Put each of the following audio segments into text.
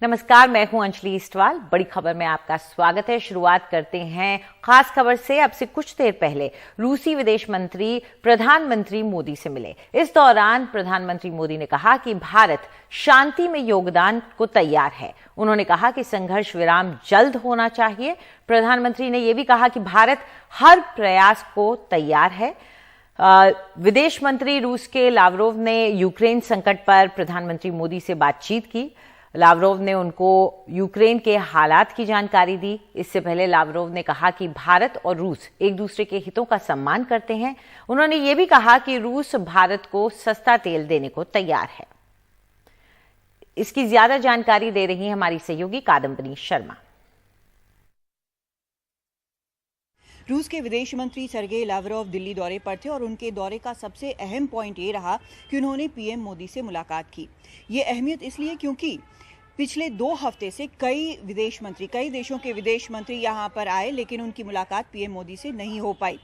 नमस्कार, मैं हूं अंजलि इस्टवाल। बड़ी खबर में आपका स्वागत है। शुरुआत करते हैं खास खबर से। अब से कुछ देर पहले रूसी विदेश मंत्री प्रधानमंत्री मोदी से मिले। इस दौरान प्रधानमंत्री मोदी ने कहा कि भारत शांति में योगदान को तैयार है। उन्होंने कहा कि संघर्ष विराम जल्द होना चाहिए। प्रधानमंत्री ने यह भी कहा कि भारत हर प्रयास को तैयार है। विदेश मंत्री रूस के लावरोव ने यूक्रेन संकट पर प्रधानमंत्री मोदी से बातचीत की। लावरोव ने उनको यूक्रेन के हालात की जानकारी दी। इससे पहले लावरोव ने कहा कि भारत और रूस एक दूसरे के हितों का सम्मान करते हैं। उन्होंने ये भी कहा कि रूस भारत को सस्ता तेल देने को तैयार है। इसकी ज्यादा जानकारी दे रही है हमारी सहयोगी कादम्बनी शर्मा। रूस के विदेश मंत्री सर्गेई लावरोव दिल्ली दौरे पर थे और उनके दौरे का सबसे अहम पॉइंट ये रहा कि उन्होंने पीएम मोदी से मुलाकात की। ये अहमियत इसलिए क्योंकि पिछले 2 हफ्ते से कई देशों के विदेश मंत्री यहाँ पर आए, लेकिन उनकी मुलाकात पीएम मोदी से नहीं हो पाई।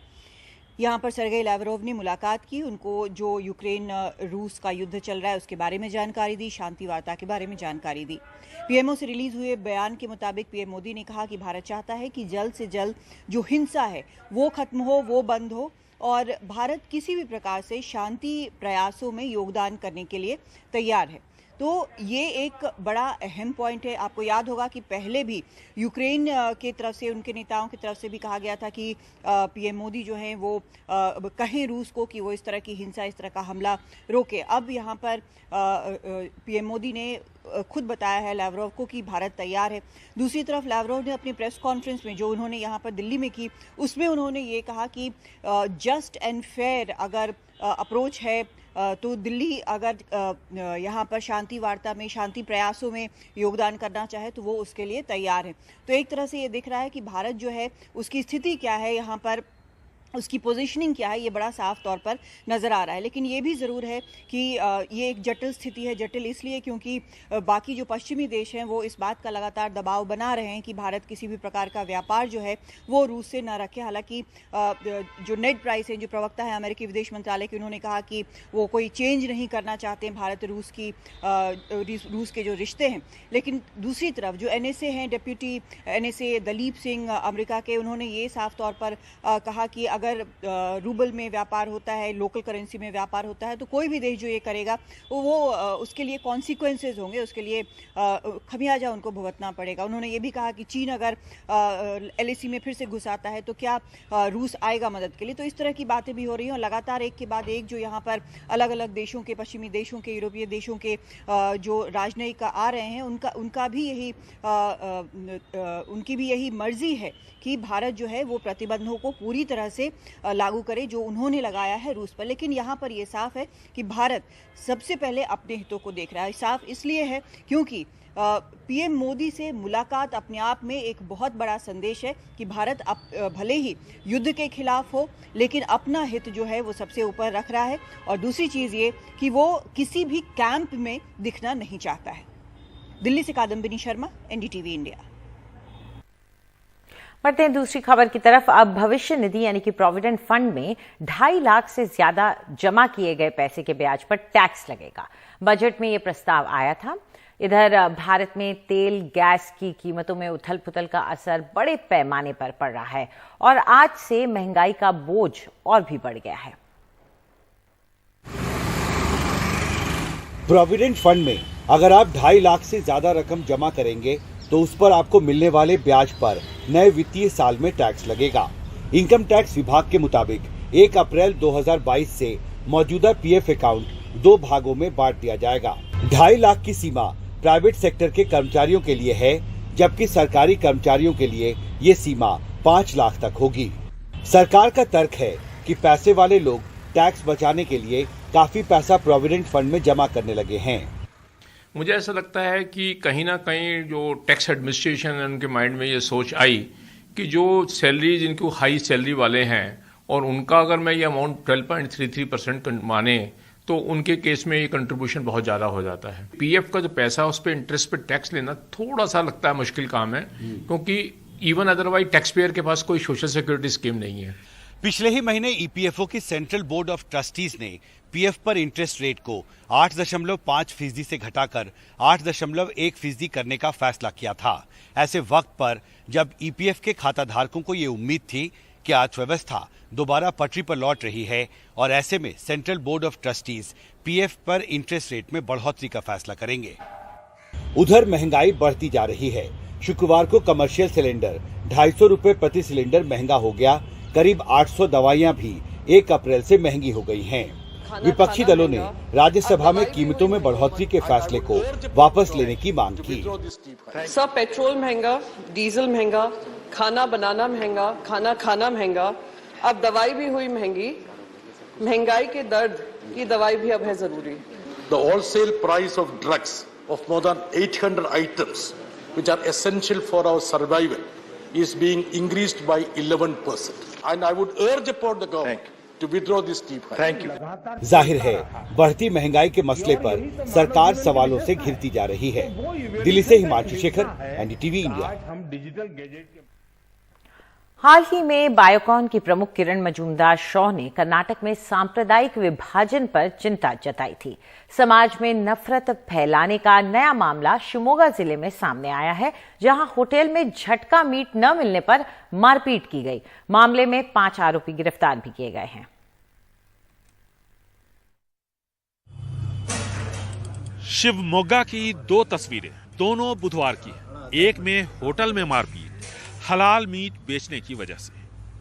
यहाँ पर सर्गेई लावरोव ने मुलाकात की, उनको जो यूक्रेन रूस का युद्ध चल रहा है उसके बारे में जानकारी दी, शांति वार्ता के बारे में जानकारी दी। पीएमओ से रिलीज हुए बयान के मुताबिक पीएम मोदी ने कहा कि भारत चाहता है कि जल्द से जल्द जो हिंसा है वो खत्म हो, वो बंद हो और भारत किसी भी प्रकार से शांति प्रयासों में योगदान करने के लिए तैयार है। तो ये एक बड़ा अहम पॉइंट है। आपको याद होगा कि पहले भी यूक्रेन के तरफ से, उनके नेताओं की तरफ से भी कहा गया था कि पीएम मोदी जो हैं वो कहें रूस को कि वो इस तरह की हिंसा, इस तरह का हमला रोके। अब यहाँ पर पीएम मोदी ने खुद बताया है लावरोव को कि भारत तैयार है। दूसरी तरफ लावरोव ने अपनी प्रेस कॉन्फ्रेंस में जो उन्होंने यहाँ पर दिल्ली में की, उसमें उन्होंने ये कहा कि जस्ट एंड फेयर अगर अप्रोच है तो दिल्ली अगर यहाँ पर शांति वार्ता में, शांति प्रयासों में योगदान करना चाहे तो वो उसके लिए तैयार है। तो एक तरह से ये दिख रहा है कि भारत जो है उसकी स्थिति क्या है, यहाँ पर उसकी पोजीशनिंग क्या है, ये बड़ा साफ तौर पर नज़र आ रहा है। लेकिन ये भी ज़रूर है कि ये एक जटिल स्थिति है। जटिल इसलिए क्योंकि बाकी जो पश्चिमी देश हैं वो इस बात का लगातार दबाव बना रहे हैं कि भारत किसी भी प्रकार का व्यापार जो है वो रूस से न रखे। हालांकि जो नेड प्राइस है, जो प्रवक्ता है अमेरिकी विदेश मंत्रालय के, उन्होंने कहा कि वो कोई चेंज नहीं करना चाहते हैं भारत रूस के जो रिश्ते हैं। लेकिन दूसरी तरफ जो NSA हैं, deputy NSA Dalip Singh America के, उन्होंने ये साफ तौर पर कहा कि अगर रूबल में व्यापार होता है, लोकल करेंसी में व्यापार होता है, तो कोई भी देश जो ये करेगा वो उसके लिए कॉन्सिक्वेंसेज होंगे, उसके लिए खमियाजा उनको भुगतना पड़ेगा। उन्होंने ये भी कहा कि चीन अगर LAC में फिर से घुस आता है तो क्या रूस आएगा मदद के लिए। तो इस तरह की बातें भी हो रही हैं और लगातार एक के बाद एक जो यहाँ पर अलग अलग देशों के, पश्चिमी देशों के, यूरोपीय देशों के जो राजनयिक आ रहे हैं, उनकी भी यही मर्जी है कि भारत जो है वो प्रतिबंधों को पूरी तरह से लागू करे जो उन्होंने लगाया है रूस पर। लेकिन यहाँ पर ये साफ है कि भारत सबसे पहले अपने हितों को देख रहा है। साफ इसलिए है क्योंकि पीएम मोदी से मुलाकात अपने आप में एक बहुत बड़ा संदेश है कि भारत भले ही युद्ध के खिलाफ हो, लेकिन अपना हित जो है वो सबसे ऊपर रख रहा है। और दूसरी चीज़ ये कि वो किसी भी कैंप में दिखना नहीं चाहता है। दिल्ली से कादम्बिनी शर्मा, NDTV इंडिया। बढ़ते हैं दूसरी खबर की तरफ। अब भविष्य निधि यानी कि प्रोविडेंट फंड में 2.5 लाख से ज्यादा जमा किए गए पैसे के ब्याज पर टैक्स लगेगा। बजट में यह प्रस्ताव आया था। इधर भारत में तेल गैस की कीमतों में उथल पुथल का असर बड़े पैमाने पर पड़ रहा है और आज से महंगाई का बोझ और भी बढ़ गया है। प्रोविडेंट फंड में अगर आप 2.5 लाख से ज्यादा रकम जमा करेंगे तो उस पर आपको मिलने वाले ब्याज पर नए वित्तीय साल में टैक्स लगेगा। इनकम टैक्स विभाग के मुताबिक 1 अप्रैल 2022 से मौजूदा PF अकाउंट 2 भागों में बांट दिया जाएगा। 2.5 लाख की सीमा प्राइवेट सेक्टर के कर्मचारियों के लिए है, जबकि सरकारी कर्मचारियों के लिए ये सीमा 5 लाख तक होगी। सरकार का तर्क है कि पैसे वाले लोग टैक्स बचाने के लिए काफी पैसा प्रोविडेंट फंड में जमा करने लगे हैं। मुझे ऐसा लगता है कि कहीं ना कहीं जो टैक्स एडमिनिस्ट्रेशन है उनके माइंड में ये सोच आई कि जो सैलरी, जिनको हाई सैलरी वाले हैं और उनका अगर मैं ये अमाउंट 12.33% माने तो उनके केस में ये कंट्रीब्यूशन बहुत ज़्यादा हो जाता है। PF का जो पैसा उस पर इंटरेस्ट पे टैक्स लेना थोड़ा सा लगता है मुश्किल काम है, क्योंकि इवन अदरवाइज टैक्स पेयर के पास कोई सोशल सिक्योरिटी स्कीम नहीं है। पिछले ही महीने ईपीएफओ की सेंट्रल बोर्ड ऑफ ट्रस्टीज ने पीएफ पर इंटरेस्ट रेट को 8.5% से घटाकर 8.1% करने का फैसला किया था। ऐसे वक्त पर जब ईपीएफ के खाता धारकों को ये उम्मीद थी कि अर्थव्यवस्था दोबारा पटरी पर लौट रही है और ऐसे में central board of trustees PF पर इंटरेस्ट रेट में बढ़ोतरी का फैसला करेंगे। उधर महंगाई बढ़ती जा रही है। शुक्रवार को कमर्शियल सिलेंडर 250 रुपए प्रति सिलेंडर महंगा हो गया। करीब 800 दवाइयां भी 1 अप्रैल से महंगी हो गई हैं। विपक्षी दलों ने राज्यसभा में कीमतों में बढ़ोतरी के फैसले को वापस लेने की मांग की। सब पेट्रोल महंगा, डीजल महंगा, खाना बनाना महंगा, खाना खाना महंगा, अब दवाई भी हुई महंगी। महंगाई के दर्द की दवाई भी अब है जरूरी। The wholesale price of drugs of more than 800 items which are essential for our survival is being increased by 11%. And I would urge upon the government to withdraw this steep hike. Thank you. जाहिर है बढ़ती महंगाई के मसले पर सरकार सवालों से घिरती जा रही है। दिल्ली से हिमांशु शेखर, एनडीटीवी इंडिया। हाल ही में बायोकॉन की प्रमुख किरण मजूमदार शॉ ने कर्नाटक में सांप्रदायिक विभाजन पर चिंता जताई थी। समाज में नफरत फैलाने का नया मामला शिवमोगा जिले में सामने आया है, जहां होटल में झटका मीट न मिलने पर मारपीट की गई। मामले में 5 आरोपी गिरफ्तार भी किए गए हैं। शिवमोगा की 2 तस्वीरें, दोनों बुधवार की हैं। एक में होटल में मारपीट हलाल मीट बेचने की वजह से,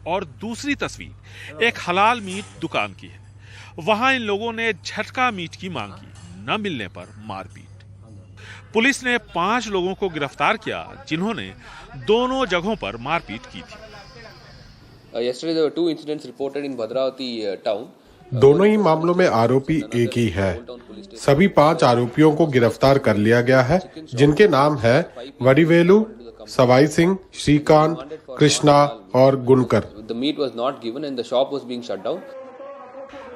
और दूसरी तस्वीर एक हलाल मीट दुकान की है। वहां इन लोगों ने झटका मीट की मांग की, न मिलने पर मारपीट। पुलिस ने 5 लोगों को गिरफ्तार किया, जिन्होंने दोनों जगहों पर मारपीट की थी। Yesterday there were 2 incidents reported in Bhadravati town. दोनों ही मामलों में आरोपी एक ही है। सभी 5 आरोपियों को गिरफ्तार कर लिया गया है, जिनके नाम है वडिवेलु, सवाई सिंह, श्रीकांत, कृष्णा और गुनकर। The meat was not given and the shop was being shut down.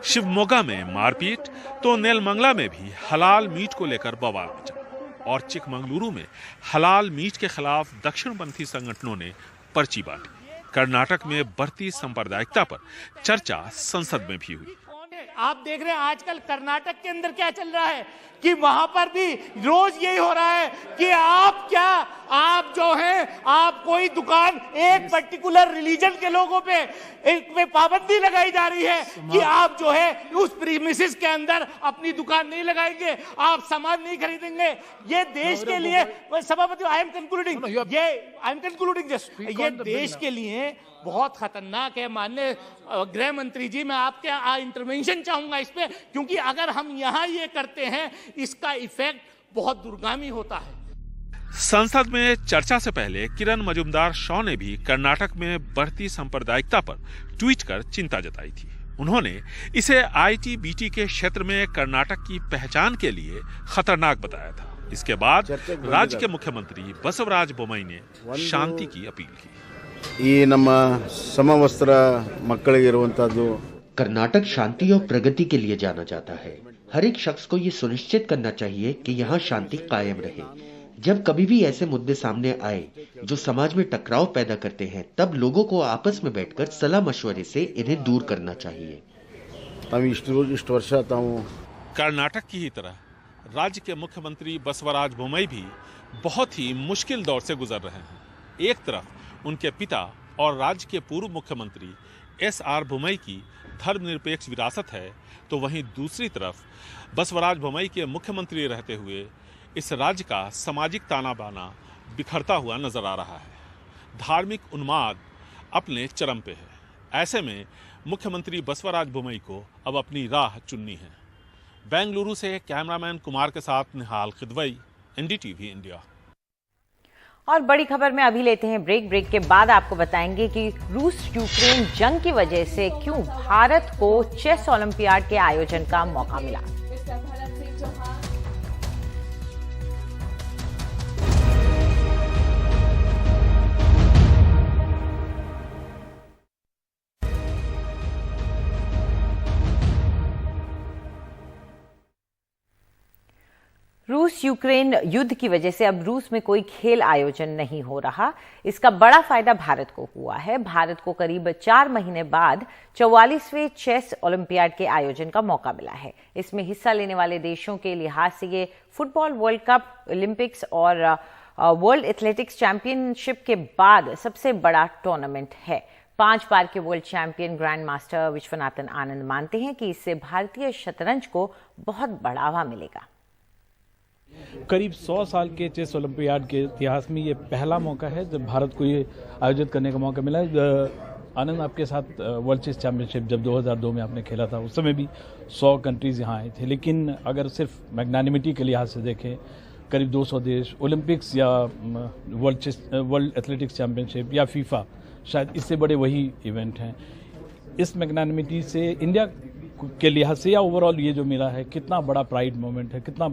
Shivamogga में मारपीट तो नेलमंगला में भी हलाल मीट को लेकर बवाल मचा, और चिकमंगलुरु में हलाल मीट के खिलाफ दक्षिणपंथी संगठनों ने पर्ची बांटी। कर्नाटक में बढ़ती सांप्रदायिकता पर चर्चा संसद में भी हुई। आप देख रहे हैं आजकल कर्नाटक के अंदर क्या चल रहा है कि वहां पर भी रोज यही हो रहा है कि आप जो है, आप कोई दुकान एक पर्टिकुलर रिलीजन के लोगों पे पाबंदी लगाई जा रही है कि आप जो है उस प्रीमिसेस के अंदर अपनी दुकान नहीं लगाएंगे, आप सामान नहीं खरीदेंगे। ये देश के लिए, सभापति आई एम कंक्लूडिंग जस्ट, ये देश के लिए बहुत खतरनाक है। माननीय गृह मंत्री जी, मैं आपके इंटरवेंशन चाहूंगा इस पे, क्योंकि अगर हम यहाँ ये करते हैं इसका इफेक्ट बहुत दूरगामी होता है। संसद में चर्चा से पहले किरण मजूमदार शॉ ने भी कर्नाटक में बढ़ती सांप्रदायिकता पर ट्वीट कर चिंता जताई थी। उन्होंने इसे आईटी-बीटी के क्षेत्र में कर्नाटक की पहचान के लिए खतरनाक बताया था। इसके बाद राज्य के मुख्यमंत्री बसवराज बोम्मई ने शांति की अपील की। ಈ ನಮ್ಮ ಸಮವಸ್ತ್ರ ಮಕ್ಕಳಿಗೆ ಇರುವಂತದ್ದು कर्नाटक शांति और प्रगति के लिए जाना जाता है। हर एक शख्स को ये सुनिश्चित करना चाहिए कि यहाँ शांति कायम रहे। जब कभी भी ऐसे मुद्दे सामने आए जो समाज में टकराव पैदा करते हैं, तब लोगों को आपस में बैठकर सलाह मशवरे से इन्हें दूर करना चाहिए। कर्नाटक की ही तरह राज्य के मुख्यमंत्री बसवराज बोम्मई भी बहुत ही मुश्किल दौर से गुजर रहे हैं। एक तरफ उनके पिता और राज्य के पूर्व मुख्यमंत्री एस.आर. बोम्मई की धर्मनिरपेक्ष विरासत है, तो वहीं दूसरी तरफ बसवराज बोम्मई के मुख्यमंत्री रहते हुए इस राज्य का सामाजिक ताना बाना बिखरता हुआ नजर आ रहा है। धार्मिक उन्माद अपने चरम पे है। ऐसे में मुख्यमंत्री बसवराज बोम्मई को अब अपनी राह चुननी है। बेंगलुरु से कैमरामैन कुमार के साथ निहाल खिदवई, एनडीटीवी इंडिया। और बड़ी खबर में अभी लेते हैं ब्रेक के बाद आपको बताएंगे कि रूस यूक्रेन जंग की वजह से क्यों भारत को चेस ओलंपियाड के आयोजन का मौका मिला। रूस यूक्रेन युद्ध की वजह से अब रूस में कोई खेल आयोजन नहीं हो रहा। इसका बड़ा फायदा भारत को हुआ है। भारत को करीब 4 महीने बाद 44वें चेस ओलंपियाड के आयोजन का मौका मिला है। इसमें हिस्सा लेने वाले देशों के लिहाज से ये फुटबॉल वर्ल्ड कप, ओलंपिक्स और वर्ल्ड एथलेटिक्स चैंपियनशिप के बाद सबसे बड़ा टूर्नामेंट है। 5 बार के world champion grandmaster Viswanathan Anand मानते हैं कि इससे भारतीय शतरंज को बहुत बढ़ावा मिलेगा। करीब 100 साल के चेस ओलंपियाड के इतिहास में ये पहला मौका है जब भारत को ये आयोजित करने का मौका मिला है। आनंद, आपके साथ वर्ल्ड चेस चैंपियनशिप जब 2002 में आपने खेला था, उस समय भी 100 कंट्रीज यहाँ आए थे, लेकिन अगर सिर्फ मैग्नानिमिटी के लिहाज से देखें, करीब 200 देश, ओलंपिक्स या वर्ल्ड एथलेटिक्स चैंपियनशिप या फीफा, शायद इससे बड़े वही इवेंट हैं। इस मैग्नानिमिटी से इंडिया के लिहाज से या ओवरऑल ये जो मिला है, कितना बड़ा प्राइड मोमेंट है, कितना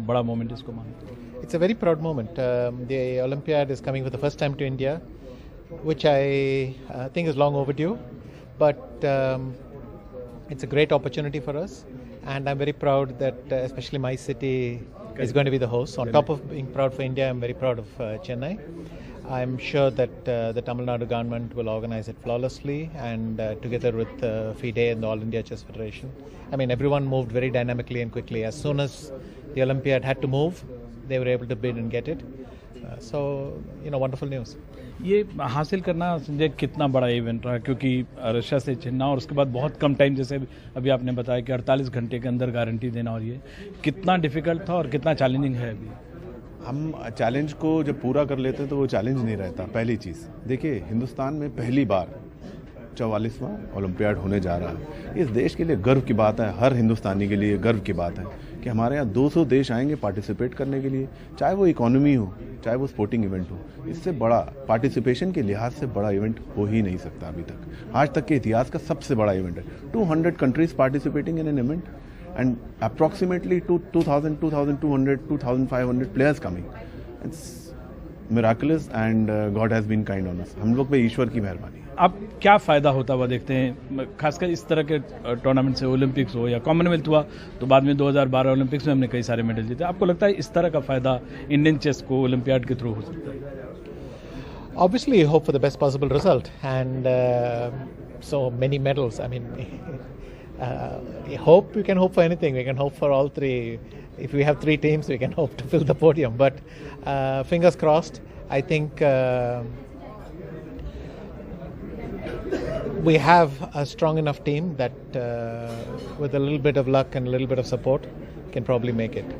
बड़ा मोमेंट इसको मानते हैं? It's a very proud moment. The Olympiad is coming for the first time to India, which I think is long overdue, but it's a great opportunity for us, and I'm very proud that especially my city is going to be the host. On top of being proud for India, I'm very proud of Chennai. I'm sure that the Tamil Nadu government will organize it flawlessly, and together with FIDE and the All India Chess Federation. I mean, everyone moved very dynamically and quickly. As soon as the Olympiad had to move, they were able to bid and get it. So, wonderful news. ये हासिल करना संजय कितना बड़ा event रहा, क्योंकि Russia से छिनना और उसके बाद बहुत कम टाइम, जैसे अभी आपने बताया कि 48 घंटे के अंदर गारंटी देना, और ये कितना डिफिकल्ट था और कितना चैलेंजिंग है अभी? हम चैलेंज को जब पूरा कर लेते हैं तो वो चैलेंज नहीं रहता। पहली चीज़ देखिए, हिंदुस्तान में पहली बार 44वां ओलंपियाड होने जा रहा है। इस देश के लिए गर्व की बात है, हर हिंदुस्तानी के लिए गर्व की बात है कि हमारे यहाँ 200 देश आएंगे पार्टिसिपेट करने के लिए, चाहे वो इकोनॉमी हो, चाहे वो स्पोर्टिंग इवेंट हो। इससे बड़ा पार्टिसिपेशन के लिहाज से बड़ा इवेंट हो ही नहीं सकता अभी तक। आज तक के इतिहास का सबसे बड़ा इवेंट है। 200 countries participating in an event and approximately 2,000, 2,200, 2,500 players coming. It's miraculous and God has been kind on us. हम लोग पे ईश्वर की मेहरबानी है। अब क्या फ़ायदा होता हुआ देखते हैं, खासकर इस तरह के टूर्नामेंट से? ओलंपिक्स हो या कॉमनवेल्थ हुआ, तो बाद में 2012 ओलंपिक्स में हमने कई सारे मेडल जीते। आपको लगता है इस तरह का फ़ायदा इंडियन चेस को ओलंपियाड के थ्रू हो सकता है? Obviously, hope for the best possible result, and so many medals. I mean, we can hope for anything. We can hope for all three. If we have 3 teams, we can hope to fill the podium. But fingers crossed. I think we have a strong enough team that with a little bit of luck and a little bit of support can probably make it.